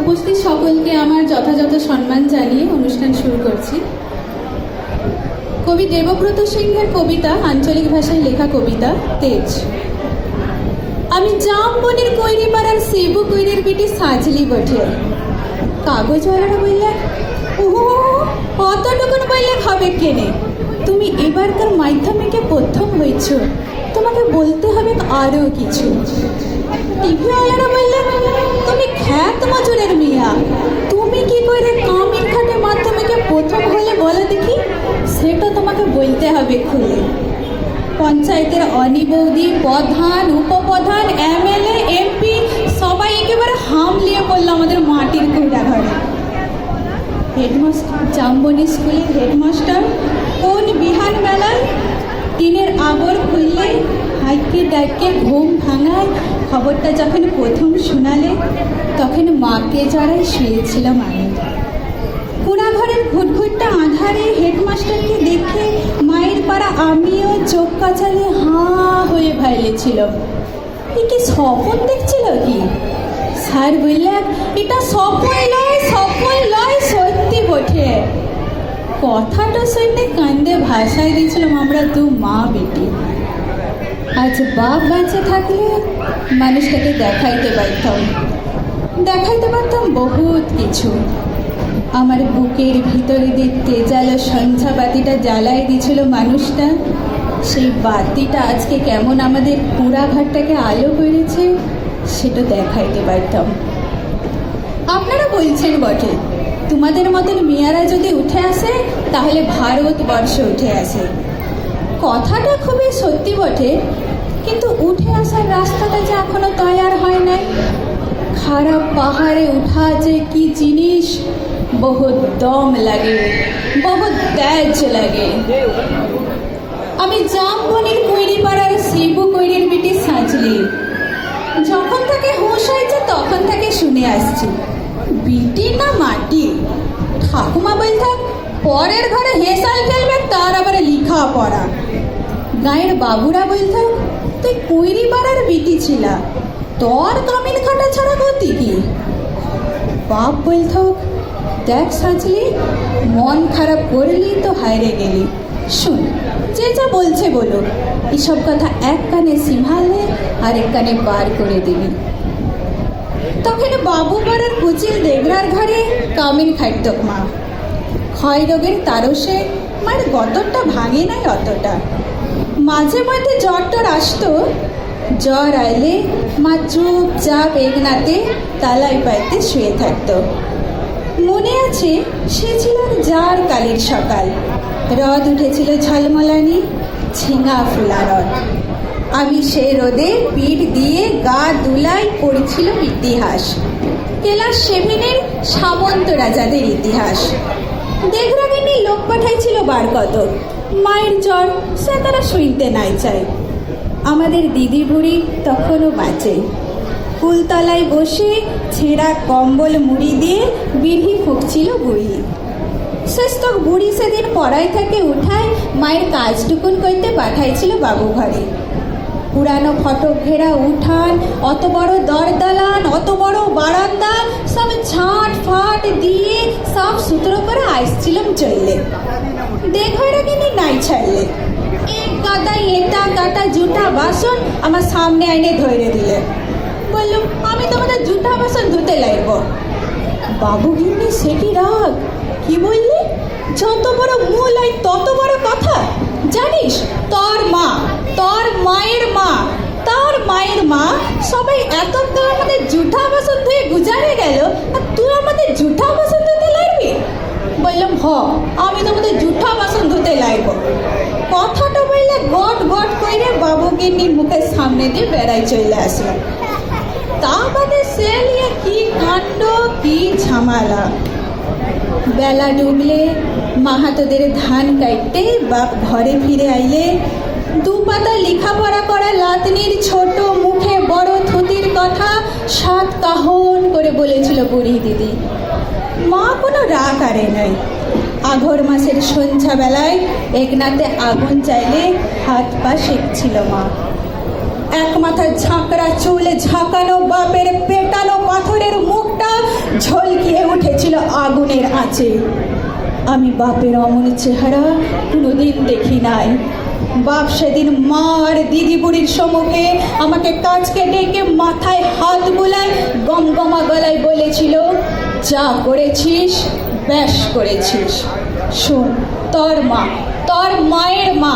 উপস্থিত সকলকে আমার যথাযথ সম্মান জানিয়ে অনুষ্ঠান শুরু করছি। কবি দেবব্রত সিংহের কবিতা, আঞ্চলিক ভাষায় লেখা কবিতা তেজ। আমি জামবনির কৈরি পাড়ার সেবু কৈরির বিটি সাজলি বটে। কাগজওয়ালারা বললে, ওহো অতটুকুন বললে হবে কেনে, তুমি এবারকার মাধ্যমিকে প্রথম হয়েছ, তোমাকে বলতে হবে আরও কিছু। টিভিওয়ালারা বললে, তুমি খ্যাত মজুরের মিয়া, তুমি কি করে কামিন খাটে মাধ্যমিকে প্রথম হলে বলো দেখি, সেটা তোমাকে বলতে হবে খুলে। পঞ্চায়েতের অনি বৌদি, প্রধান, উপপ্রধান, এমএলএ, এমপি সবাই একেবারে হামলিয়ে পড়লো আমাদের মাটির কুড়া ঘরে। হেডমাস্টার, জামবনি স্কুলের হেডমাস্টার কোন বিহান বেলায় টিনের আবর খুললে হাইকে ডাইকে ঘুম ভাঙায় খবরটা যখন প্রথম শোনালে, তখন মাকে জড়াই শুয়েছিলাম আমি। কুড়া ঘরের ঘুটঘুটটা আধারে হেডমাস্টারকে দেখে মায়ের পাড়া আমিও চোখ কাচালে হাঁ হয়ে ভাইলেছিল। এ কি স্বপ্ন দেখছিল কি? স্যার বললেন, এটা স্বপ্ন লয় সত্যি বটে। কথাটা শুনে কান্দে ভাষায় দিয়েছিলাম আমরা দু মা বেটি। আজ বাপ বাঁচে থাকলে মানুষটাকে দেখাইতে পারতাম বহুত কিছু। আমার বুকের ভিতরে দিয়ে তেজালো সন্ধ্যা বাতিটা জ্বালাই দিয়েছিল মানুষটা, সেই বাতিটা আজকে কেমন আমাদের পুরা ঘরটাকে আলো করেছে সেটা দেখাইতে পারতাম। আপনারা বলছেন বটে, তোমাদের মতন মেয়েরা যদি উঠে আসে তাহলে ভারতবর্ষ উঠে আসে। কথাটা খুবই সত্যি বটে, কিন্তু উঠে আসার রাস্তাটা যে এখনো তৈয়ার হয় নাই। খারাপ পাহাড়ে উঠা যে কি জিনিস, বহুত দম লাগে, বহুত তেজ লাগে। আমি জামবনির কৈরি পাড়ার শিবু কৈরির বিটি সাজলি। যখন থেকে হুঁশ হয়েছে তখন থেকে শুনে আসছি, বিটি না মাটি। ঠাকুমা বলতেন, পরের ঘরে হেসাল খেলবে তার আবার লিখা পড়া। গায়ের বাবুরা বলতেন, তুই কৈরি পাড়ার বিটি ছিলা, তোর কামিন খাটা ছাড়া গতি কি? বাপ বলত, দেখ সাজলি, মন খারাপ করলি তো হায়রে গেলি। শুন, যে যা বলছে বলো, এসব কথা এক কানে সিমালে আর এক কানে বার করে দিবি। তখন বাবু পাড়ার কুচিল দেগরার ঘরে কামিন খাইত মা। ক্ষয় রোগের তারসে মার গতরটা ভাঙে নাই অতটা। মাঝে মধ্যে জ্বর টর আসতো, জ্বর আইলে মা চুপচাপ একনাতে তালাই পাইতে শুয়ে থাকতো। মনে আছে সে ছিল জার কালির সকাল, রদ উঠেছিল ঝলমলানি, ঝিঙা ফুলা রদ। আমি সে রোদে পিঠ দিয়ে গা দুলাই পড়েছিল ইতিহাস, ক্লাস 7-এর সামন্ত রাজাদের ইতিহাস। দেঘরাগিনী লোক পাঠাইছিল বার কত, মায়ের জ্বর সে তারা শুনতে নাই চায়। আমাদের দিদি বুড়ি তখনও বাঁচে, কুলতলায় বসে ছেঁড়া কম্বল মুড়ি দিয়ে বিড়ি ফুঁকছিল বুড়ি। শেষতক বুড়ি সেদিন পড়াই থেকে উঠায় মায়ের কাজটুকুন করতে পাঠাইছিল বাবু ঘরে। পুরানো ফটক ঘেরা উঠান, অত বড় দরদালান, অত বড় বারান্দা সব ঝাঁট ফাট দিয়ে সাফ সুতরো করে আসছিলাম চললে। দেখাটা কিন্তু নাই ছাড়লে এক গাদায় এটা কাটা জুটা বাসন আমার সামনে আইনে ধরে দিলে। বললাম, আমি তোমাদের জুটা বাসন ধুতে লাগবো। বাবু গিন্নি সে কি রাগ, কি বললি? যত বড় মূল হয় তত বড় কথা। জানিস, তোর মা, তোর মায়ের মা, তার মায়ের মা সবাই এত আমাদের জুঠা বাসন ধুয়ে গুজারে গেল, আর তুই আমাদের জুঠা বাসন ধুতে লাগবি? বললাম, আমি তোমাদের জুঠা বাসন ধুতে লাগবো। কথাটা বললে গট গট করে বাবু গিন্নির মুখের সামনে দিয়ে বেড়াই চলে আসলো। তা বাদে সে নিয়ে কি কাণ্ড, কি ঝামেলা। বেলা ডুবলে মাহাতোদের ধান কাটতে বাপ ঘরে ফিরে আইলে, দু পাতা লেখাপড়া করা লাতনির ছোট মুখে বড় থুতির কথা 7 কাহন করে বলেছিল বুড়ি দিদি। মা কোনো রাগ আরে নাই। আঘর মাসের সন্ধ্যাবেলায় একনাতে আগুন চাইলে হাত পা সেঁকছিল মা। এক মাথার ঝাঁকড়া চুলে ঝাঁকানো বাপের পেটানো পাথরের মুখটা ঝোল নাচে। আমি বাপের অমন চেহারা কোনোদিন দেখি নাই। বাপ সেদিন মা আর দিদি বুড়ির সম্মুখে আমাকে কাছকে ডেকে মাথায় হাত বুলায় গমগমা গলায় বলেছিল, যা করেছিস বেশ করেছিস। শোন, তোর মা, তোর মায়ের মা,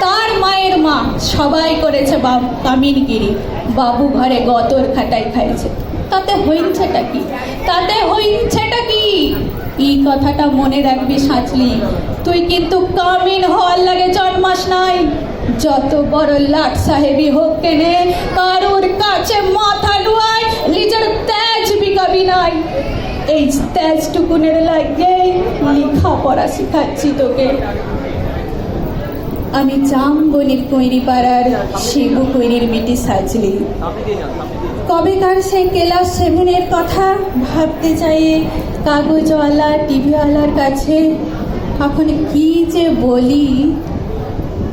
তার মায়ের মা সবাই করেছে কামিনগিরি, বাবু ঘরে গতর খাটাই খাইছে, তাতে হইছেটা কি, তাতে হইছেটা কি? এই কথাটা মনে রাখবি সাঁচলি, তুই কিন্তু কামিন হওয়ার লাগে জন্মাস নাই। যত বড় লাট সাহেবই হোক কেনে, কারোর কাছে মাথা ডুয়ায় নিজের তেজ বিকাবি নাই। এই তেজটুকুনের লাগে লেখা পড়া শিখাচ্ছি তোকে। আমি জামবনির কৈরি পাড়ার শিবু কৈরির বেটি সাজলি। কবেকার সেই ক্লাস 7-এর কথা ভাবতে চাই কাগজওয়ালা টিভিওয়ালার কাছে। এখন কি যে বলি,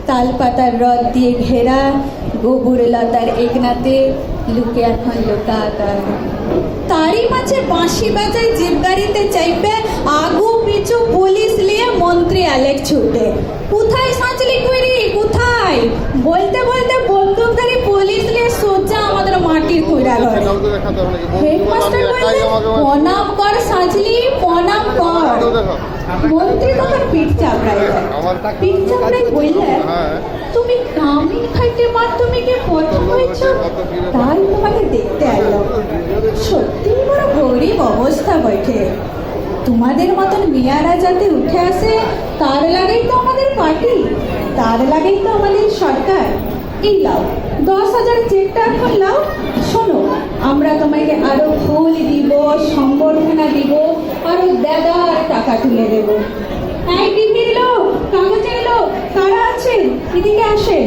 তালপাতার রদ দিয়ে ঘেরা গোবর লতার একনাতে লুকে এখন লোকাকার। তারই মাঝে বাঁশি বাজায় জিপ গাড়িতে চাইবে, আগু পিছু পুলিশ নিয়ে মন্ত্রী আলেক ছুটে। কোথায় সাঁচলি করি, কোথায়? বলতে বলতে বন্দুকধারী পুলিশ নিয়ে সোজা আমাদের মাটির কুইরা ঘরে। হেডমাস্টার বললেন, প্রণাম কর সাঁচলি, প্রণাম কর। মন্ত্রী তখন পিঠ চাপড়াই পিঠ চাপড়াই বললেন, তুমি কামিন খাইতে মাধ্যমিকে প্রথম হয়েছ, তাই তোমাকে দেখতে এলাম। সত্যি বড় গরিব অবস্থা বটে। তোমাদের মতন মেয়ারা যাতে উঠে আসে, তার লাগেই তো আমাদের পার্টি, তার লাগেই তো আমাদের সরকার। এই লাও 10,000 চেকটা এখন লাও। শোনো, আমরা তোমাকে আরো ফুল দিব, সম্বর্ধনা দিব, আরো দেদার টাকা তুলে দেব। এই টিভির লোক, কাগজের লোক, কারা আছেন এদিকে আসে।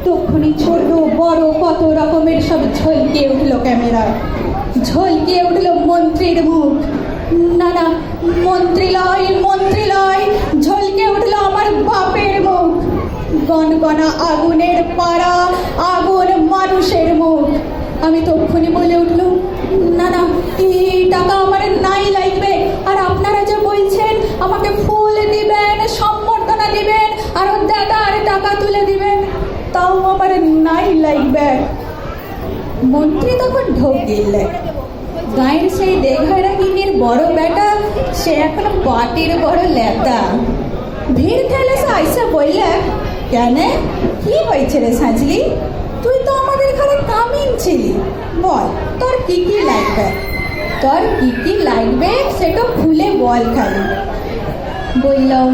তখনই ছোট বড় কত রকমের সব ঝলকে উঠলো ক্যামেরা, ঝলকে উঠলো মন্ত্রীর মুখ। না না, মন্ত্রী লয়, মন্ত্রী লয়, ঝলকে উঠলো আমার বাপের মুখ। গনগনা আগুনের পাড়া, আগুন মানুষের মুখ। আমি তখনই বলে উঠলো, না না, এই টাকা আমার নাই লাগবে। আর আপনারা যে বলছেন আমাকে ফুল দিবেন, সম্বর্ধনা দিবেন, আরো দাদার টাকা তুলে দিবেন, তাও আমার নাই লাগবে। মন্ত্রী তখন ঢোক দিলেন। গায়ের সেই দেঘারা কিনের বড় বেটা, সে এখন পাটির বড় লেতা। ভিড় ঠেলে সে আইসা বললে, কেন, কি হয়েছে রে সাঁচলি? তুই তো আমাদের ঘরে কামিন ছিলি, বল তোর কি কি লাগবে, তোর কি কি লাগবে সেটা খুলে বল খালি। বললাম,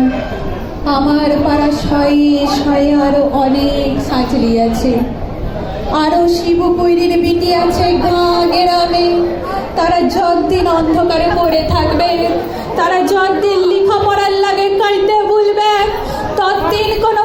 আমার পাড়া শয়ে শয়ে আরো অনেক সাঁচলি আছে, আরো শিবু কৈরির বিটি আছে গাঁ গ্রামে। তারা যতদিন অন্ধকারে পড়ে থাকবে, তারা যতদিন লেখাপড়ার লাগে কাইতে বলবে, ততদিন কোনো